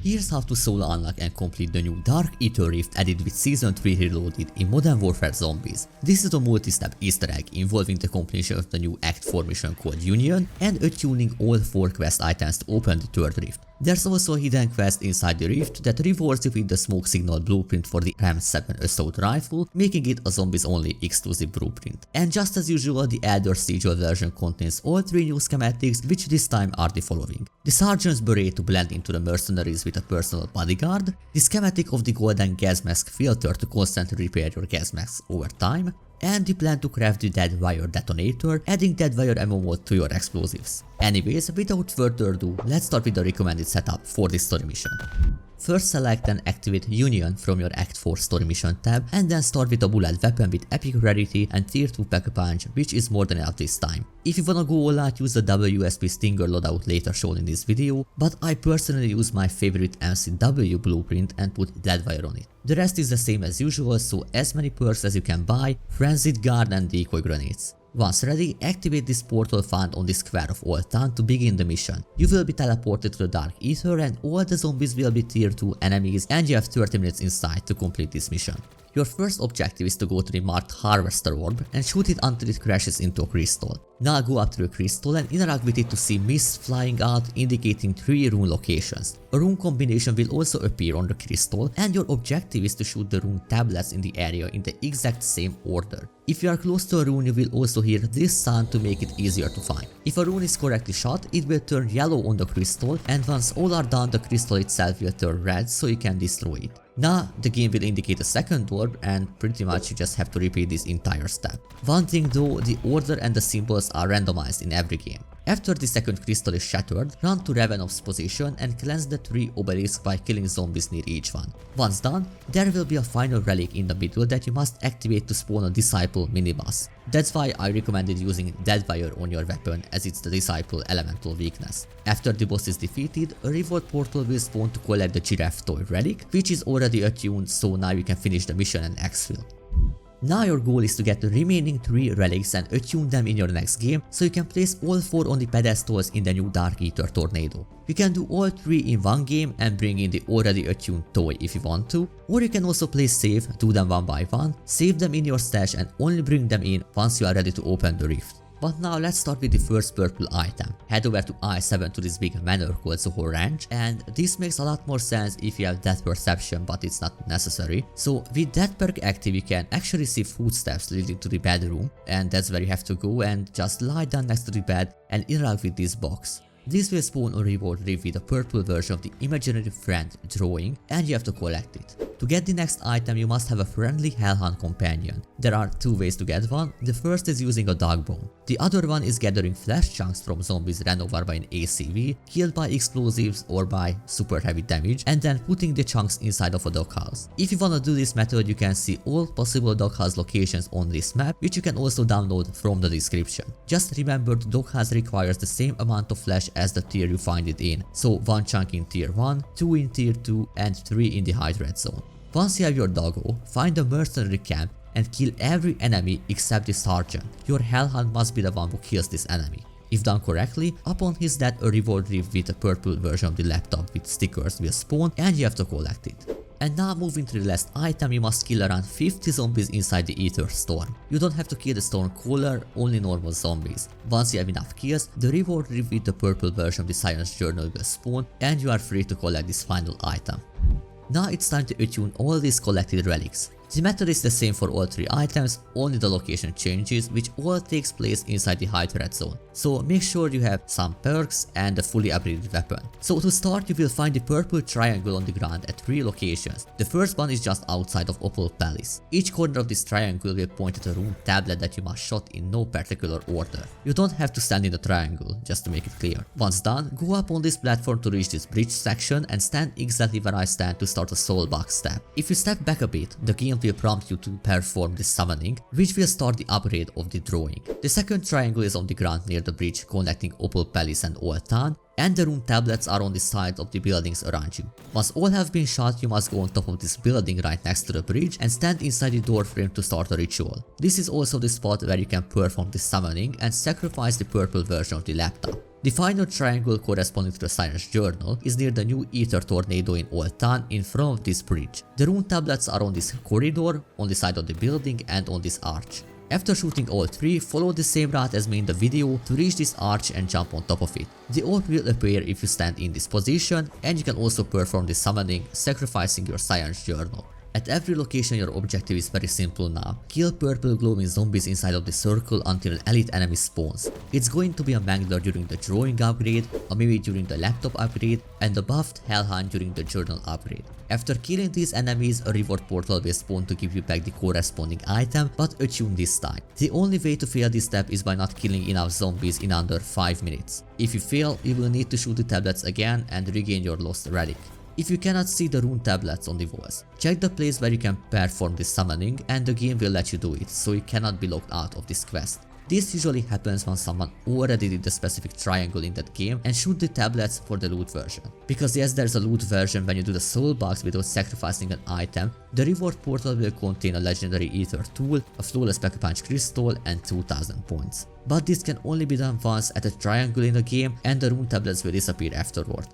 Here's how to solo unlock and complete the new Dark Ether Rift added with Season 3 Reloaded in Modern Warfare Zombies. This is a multi-step easter egg involving the completion of the new Act 4 mission called Union and attuning all 4 quest items to open the third rift. There's also a hidden quest inside the rift that rewards you with the smoke signal blueprint for the RAM7 assault rifle, making it a zombies only exclusive blueprint. And just as usual, the Elder Siege version contains all 3 new schematics, which this time are the following: the Sergeant's Beret to blend into the mercenaries with a personal bodyguard, the schematic of the golden gas mask filter to constantly repair your gas masks over time, and the plan to craft the Deadwire detonator, adding Deadwire ammo mode to your explosives. Anyways, without further ado, let's start with the recommended setup for this story mission. First select and activate Union from your Act 4 story mission tab, and then start with a bullet weapon with epic rarity and tier 2 pack-a-punch, which is more than enough this time. If you wanna go all out, use the WSP Stinger loadout later shown in this video, but I personally use my favorite MCW blueprint and put Deadwire on it. The rest is the same as usual, so as many perks as you can buy, Frenzied Guard and Decoy Grenades. Once ready, activate this portal found on the Square of Old Town to begin the mission. You will be teleported to the Dark Ether and all the zombies will be tier 2 enemies, and you have 30 minutes inside to complete this mission. Your first objective is to go to the marked Harvester Orb and shoot it until it crashes into a crystal. Now go up to the crystal and interact with it to see mist flying out, indicating 3 rune locations. A rune combination will also appear on the crystal, and your objective is to shoot the rune tablets in the area in the exact same order. If you are close to a rune, you will also hear this sound to make it easier to find. If a rune is correctly shot, it will turn yellow on the crystal, and once all are done, the crystal itself will turn red so you can destroy it. Now the game will indicate a second orb, and pretty much you just have to repeat this entire step. One thing though, the order and the symbols are randomized in every game. After the second crystal is shattered, run to Ravenov's position and cleanse the 3 obelisks by killing zombies near each one. Once done, there will be a final relic in the middle that you must activate to spawn a Disciple miniboss. That's why I recommended using Deadwire on your weapon, as it's the Disciple elemental weakness. After the boss is defeated, a reward portal will spawn to collect the Giraffe toy relic, which is already attuned, so now you can finish the mission and exfil. Now your goal is to get the remaining 3 relics and attune them in your next game, so you can place all 4 on the pedestals in the new Dark Ether Tornado. You can do all 3 in one game and bring in the already attuned toy if you want to, or you can also play safe, do them one by one, save them in your stash and only bring them in once you are ready to open the rift. But now let's start with the first purple item. Head over to I-7 to this big manor called Zohor Ranch, and this makes a lot more sense if you have depth perception, but it's not necessary. So with that perk active, you can actually see footsteps leading to the bedroom, and that's where you have to go and just lie down next to the bed and interact with this box. This will spawn a reward reef with a purple version of the imaginary friend drawing, and you have to collect it. To get the next item, you must have a friendly Hellhound companion. There are 2 ways to get one. The first is using a dog bone. The other one is gathering flesh chunks from zombies ran over by an ACV, killed by explosives or by super heavy damage, and then putting the chunks inside of a doghouse. If you wanna do this method, you can see all possible doghouse locations on this map, which you can also download from the description. Just remember, the doghouse requires the same amount of flesh as the tier you find it in, so 1 chunk in tier 1, 2 in tier 2, and 3 in the high red zone. Once you have your doggo, find a mercenary camp and kill every enemy except the sergeant. Your Hellhound must be the one who kills this enemy. If done correctly, upon his death a reward reef with a purple version of the laptop with stickers will spawn, and you have to collect it. And now moving to the last item, you must kill around 50 zombies inside the Ether Storm. You don't have to kill the Stormcaller, only normal zombies. Once you have enough kills, the reward reef with the purple version of the Science Journal will spawn, and you are free to collect this final item. Now it's time to attune all these collected relics. The method is the same for all 3 items, only the location changes, which all takes place inside the high threat zone. So make sure you have some perks and a fully upgraded weapon. So to start, you will find the purple triangle on the ground at 3 locations. The first one is just outside of Opal Palace. Each corner of this triangle will point at a rune tablet that you must shot in no particular order. You don't have to stand in the triangle, just to make it clear. Once done, go up on this platform to reach this bridge section and stand exactly where I stand to start a soul box step. If you step back a bit, the game will prompt you to perform the summoning, which will start the upgrade of the drawing. The second triangle is on the ground near the bridge connecting Opal Palace and Old Town, and the rune tablets are on the side of the buildings around you. Once all have been shot, you must go on top of this building right next to the bridge and stand inside the door frame to start a ritual. This is also the spot where you can perform the summoning and sacrifice the purple version of the laptop. The final triangle corresponding to the Science Journal is near the new Ether Tornado in Old Town in front of this bridge. The rune tablets are on this corridor, on the side of the building and on this arch. After shooting all three, follow the same route as me in the video to reach this arch and jump on top of it. The orb will appear if you stand in this position, and you can also perform the summoning, sacrificing your Science Journal. At every location your objective is very simple now. Kill purple glowing zombies inside of the circle until an elite enemy spawns. It's going to be a Mangler during the drawing upgrade, a Mimi during the laptop upgrade, and a buffed Hellhound during the journal upgrade. After killing these enemies, a reward portal will spawn to give you back the corresponding item, but attuned this time. The only way to fail this step is by not killing enough zombies in under 5 minutes. If you fail, you will need to shoot the tablets again and regain your lost relic. If you cannot see the rune tablets on the walls, check the place where you can perform the summoning and the game will let you do it, so you cannot be locked out of this quest. This usually happens when someone already did the specific triangle in that game and shoot the tablets for the loot version. Because yes, there's a loot version when you do the soul box without sacrificing an item, the reward portal will contain a legendary ether tool, a flawless Pack-a-Punch crystal and 2000 points. But this can only be done once at a triangle in the game and the rune tablets will disappear afterward.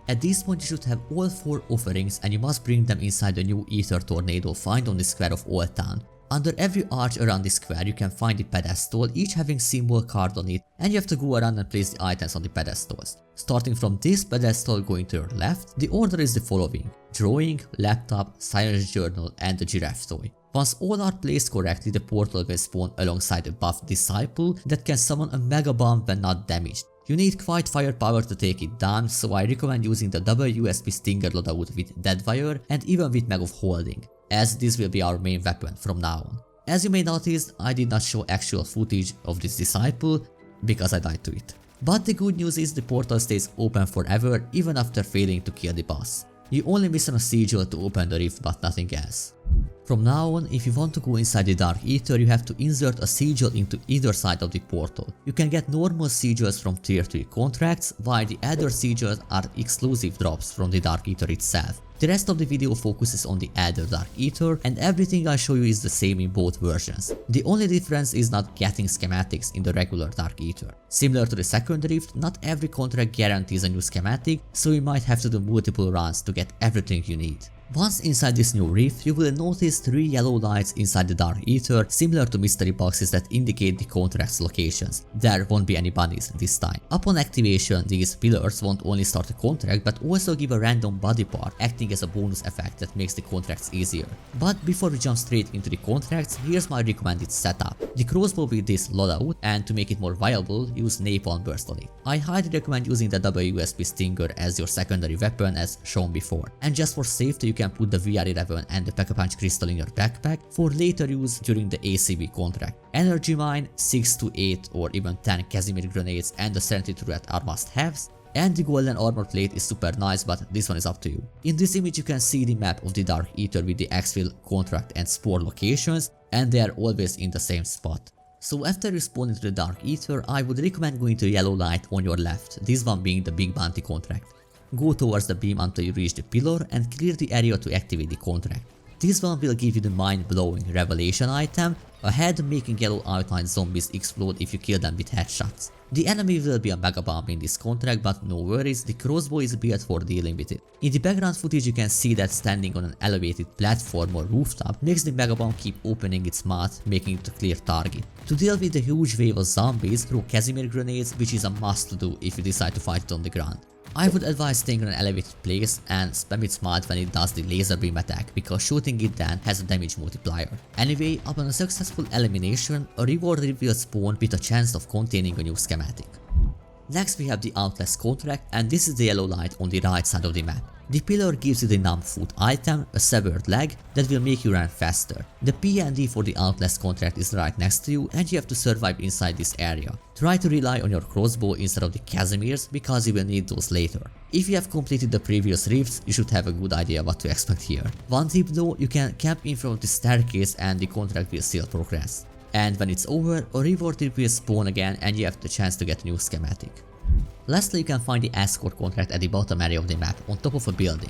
At this point you should have all 4 offerings and you must bring them inside the new Ether Tornado found on the square of Old Town. Under every arch around the square you can find the pedestal, each having symbol card on it, and you have to go around and place the items on the pedestals. Starting from this pedestal going to your left, the order is the following: drawing, laptop, Science Journal and the giraffe toy. Once all are placed correctly, the portal will spawn alongside a buffed disciple that can summon a mega bomb when not damaged. You need quite firepower to take it down, so I recommend using the WSP Stinger loadout with Deadwire and even with Mag of Holding, as this will be our main weapon from now on. As you may notice, I did not show actual footage of this disciple because I died to it. But the good news is the portal stays open forever even after failing to kill the boss. You only miss on a sigil to open the rift but nothing else. From now on, if you want to go inside the Dark Ether, you have to insert a sigil into either side of the portal. You can get normal sigils from tier 3 contracts, while the other sigils are exclusive drops from the Dark Ether itself. The rest of the video focuses on the other Dark Ether, and everything I show you is the same in both versions. The only difference is not getting schematics in the regular Dark Ether. Similar to the second rift, not every contract guarantees a new schematic, so you might have to do multiple runs to get everything you need. Once inside this new rift, you will notice 3 yellow lights inside the Dark Ether, similar to mystery boxes that indicate the contract's locations. There won't be any bunnies this time. Upon activation, these pillars won't only start a contract but also give a random body part, acting as a bonus effect that makes the contracts easier. But before we jump straight into the contracts, here's my recommended setup. The crossbow with this loadout, and to make it more viable, use Napalm Burst on it. I highly recommend using the WSP Stinger as your secondary weapon as shown before. And just for safety, you can put the VR11 and the Pack-a-Punch crystal in your backpack for later use during the ACV contract. Energy mine, 6 to 8 or even 10 Casimir grenades and the Serenity turret are must-haves. And the golden armor plate is super nice, but this one is up to you. In this image you can see the map of the Dark Ether with the exfil, contract and spore locations, and they are always in the same spot. So after respawning to the Dark Ether, I would recommend going to the yellow light on your left, this one being the big bounty contract. Go towards the beam until you reach the pillar and clear the area to activate the contract. This one will give you the mind-blowing revelation item, a head making yellow outline zombies explode if you kill them with headshots. The enemy will be a mega bomb in this contract, but no worries, the crossbow is built for dealing with it. In the background footage you can see that standing on an elevated platform or rooftop makes the mega bomb keep opening its mouth, making it a clear target. To deal with the huge wave of zombies, throw Casimir grenades, which is a must to do if you decide to fight it on the ground. I would advise staying on an elevated place and spam its smite when it does the laser beam attack, because shooting it then has a damage multiplier. Anyway, upon a successful elimination, a reward will spawn with a chance of containing a new schematic. Next we have the Outlast contract, and this is the yellow light on the right side of the map. The pillar gives you the numb foot item, a severed leg, that will make you run faster. The PND for the Outlast contract is right next to you and you have to survive inside this area. Try to rely on your crossbow instead of the Casimirs because you will need those later. If you have completed the previous rifts, you should have a good idea what to expect here. One tip though, you can camp in front of the staircase and the contract will still progress. And when it's over, a reward will spawn again and you have the chance to get a new schematic. Lastly, you can find the escort contract at the bottom area of the map on top of a building.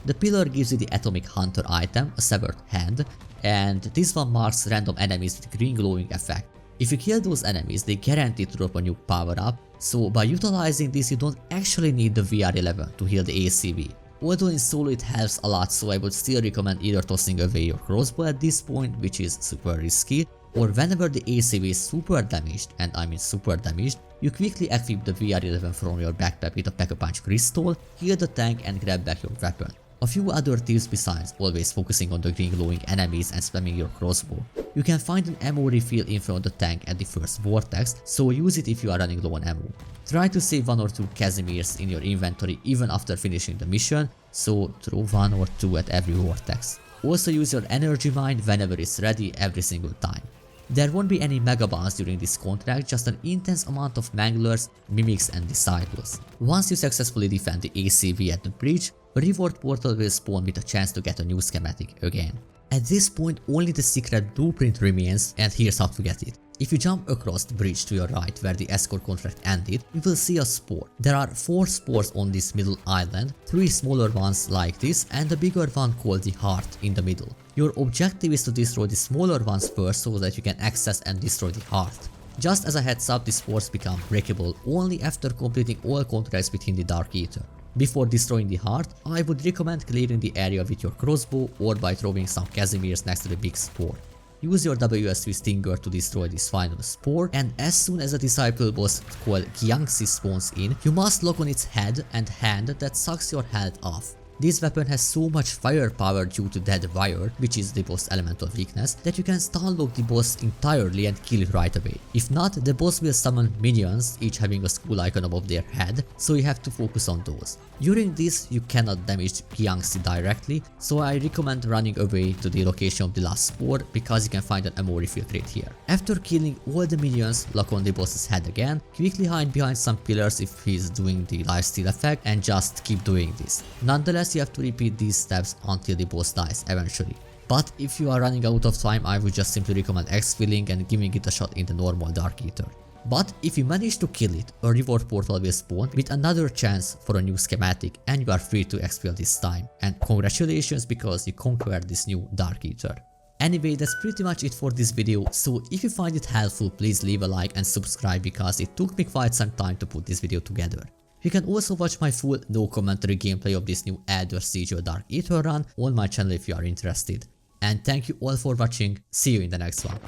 The pillar gives you the Atomic Hunter item, a severed hand, and this one marks random enemies with green glowing effect. If you kill those enemies, they guarantee to drop a new power up, so by utilizing this you don't actually need the VR11 to heal the ACV. Although in solo it helps a lot, so I would still recommend either tossing away your crossbow at this point, which is super risky, or whenever the ACV is super damaged, and I mean super damaged, you quickly equip the VR11 from your backpack with a Pack-a-Punch crystal, heal the tank and grab back your weapon. A few other tips besides always focusing on the green glowing enemies and spamming your crossbow. You can find an ammo refill in front of the tank at the first vortex, so use it if you are running low on ammo. Try to save 1 or 2 Casimirs in your inventory even after finishing the mission, so throw 1 or 2 at every vortex. Also use your energy mine whenever it's ready every single time. There won't be any mega bounce during this contract, just an intense amount of manglers, mimics and disciples. Once you successfully defend the ACV at the bridge, a reward portal will spawn with a chance to get a new schematic again. At this point only the secret blueprint remains, and here's how to get it. If you jump across the bridge to your right where the escort contract ended, you will see a spore. There are 4 spores on this middle island, 3 smaller ones like this and a bigger one called the heart in the middle. Your objective is to destroy the smaller ones first so that you can access and destroy the heart. Just as a heads up, the spores become breakable only after completing all contracts within the Dark Eater. Before destroying the heart, I would recommend clearing the area with your crossbow or by throwing some Casimirs next to the big spore. Use your WSV Stinger to destroy this final spore, and as soon as a disciple boss called Qiangxi spawns in, you must lock on its head and hand that sucks your health off. This weapon has so much firepower due to Dead Wire, which is the boss elemental weakness, that you can stun lock the boss entirely and kill it right away. If not, the boss will summon minions, each having a skull icon above their head, so you have to focus on those. During this, you cannot damage Qiangxi directly, so I recommend running away to the location of the last spore because you can find an ammo refill crate here. After killing all the minions, lock on the boss's head again, quickly hide behind some pillars if he's doing the lifesteal effect, and just keep doing this. Nonetheless, you have to repeat these steps until the boss dies eventually. But if you are running out of time, I would just simply recommend exfilling and giving it a shot in the normal Dark Eater. But if you manage to kill it, a reward portal will spawn with another chance for a new schematic, and you are free to exfil this time. And congratulations, because you conquered this new Dark Eater. Anyway, that's pretty much it for this video, so if you find it helpful, please leave a like and subscribe because it took me quite some time to put this video together. You can also watch my full no commentary gameplay of this new Elder Siege or Dark Eater run on my channel if you are interested. And thank you all for watching, see you in the next one.